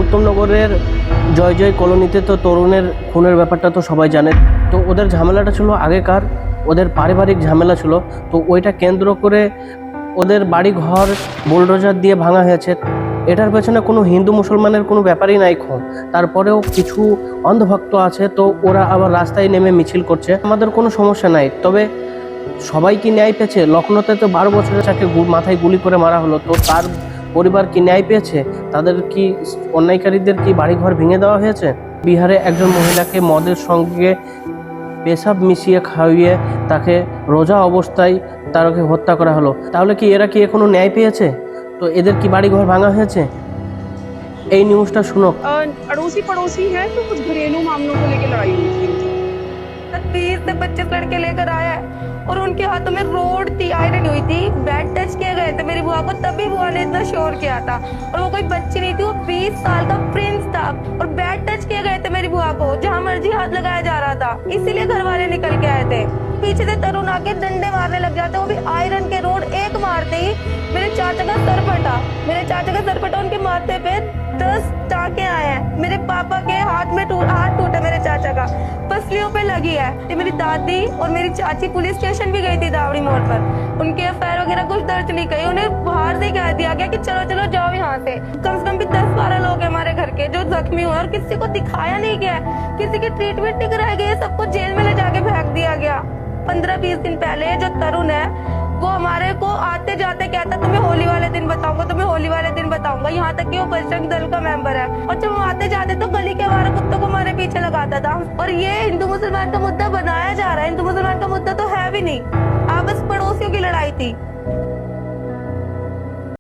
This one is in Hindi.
উত্তমনগরের জয় জয় কলোনিতে তো তরুণের খুনের ব্যাপারটা তো সবাই জানে। তো ওদের ঝামেলাটা ছিল আগেকার, ওদের পারিবারিক ঝামেলা ছিল। তো ওইটা কেন্দ্র করে ওদের বাড়ি ঘর বুলডোজার দিয়ে ভাঙা হয়েছে। এটার পেছনে কোনো হিন্দু মুসলমানের কোনো ব্যাপারই নাই খুন। তারপরেও কিছু অন্ধভক্ত আছে, তো ওরা আবার রাস্তায় নেমে মিছিল করছে। আমাদের কোনো সমস্যা নাই, তবে সবাই কি ন্যায় পেয়েছে? লখনৌতে তো 12 বছরের চাকে মাথায় গুলি করে মারা হলো, তো তার পরিবার কি ন্যায় পেয়েছে? তাদের কি অন্যায়কারীদের কি বাড়িঘর ভেঙে দেওয়া হয়েছে? বিহারে একজন মহিলাকে মদের সঙ্গে পেশাব মিশিয়ে খাইয়ে তাকে রোজা অবস্থায় তাকে হত্যা করা হলো। তাহলে কি এরা কি এখনো ন্যায় পেয়েছে? তো এদের কি বাড়িঘর ভাঙা হয়েছে? এই নিউজটা শুনো। अड़ोसी पड़ोसी है तो कुछ घरेलू मामलों को लेकर लड़ाई हुई थी इनकी। 20 से 25 लड़के लेकर आया है और उनके हाथों में रोड थी, आयरन हुई थी, बैड टच किए गए थे मेरी बुआ को, तभी बुआ ने इतना शोर किया था। और वो कोई बच्ची नहीं थी, वो 20 साल का प्रिंस था और बैड टच किए गए थे मेरी बुआ को, जहाँ मर्जी हाथ लगाया जा रहा था, इसीलिए घर वाले निकल के आए थे। पीछे से तरुण आके डंडे मारने लग जाते, वो भी आयरन के रोड। एक मारते ही मेरे चाचा का सर फटा, मेरे चाचा का सर फटा, उनके माथे पे 10 टाँके आए हैं। मेरे पापा के हाथ में हाथ टूटा मेरे चाचा का, पसलियों पे लगी है। ये मेरी दादी और मेरी चाची पुलिस स्टेशन भी गई थी दावड़ी मोड़ पर, उनके एफआईआर वगैरह कुछ दर्ज नहीं करी, उन्हें बाहर से कह दिया गया कि चलो चलो जाओ यहाँ से। कम से कम भी 10-12 लोग हैं हमारे घर के जो जख्मी हुए और किसी को दिखाया नहीं गया, किसी की ट्रीटमेंट नहीं कराई गई, सबको जेल में ले जाके फेंक दिया गया। 15-20 दिन पहले जो तरुण है वो हमारे को आते जाते कहता तुम्हें होली वाले दिन बताऊंगा, तुम्हें होली वाले दिन बताऊंगा, यहाँ तक कि वो बजरंग दल का मेंबर है। और जब हम आते जाते तो गली के बाहर कुत्तों को हमारे पीछे लगाता था। और ये हिंदू मुसलमान का मुद्दा बनाया जा रहा है, हिंदू मुसलमान का मुद्दा तो है भी नहीं, आपस पड़ोसियों की लड़ाई थी।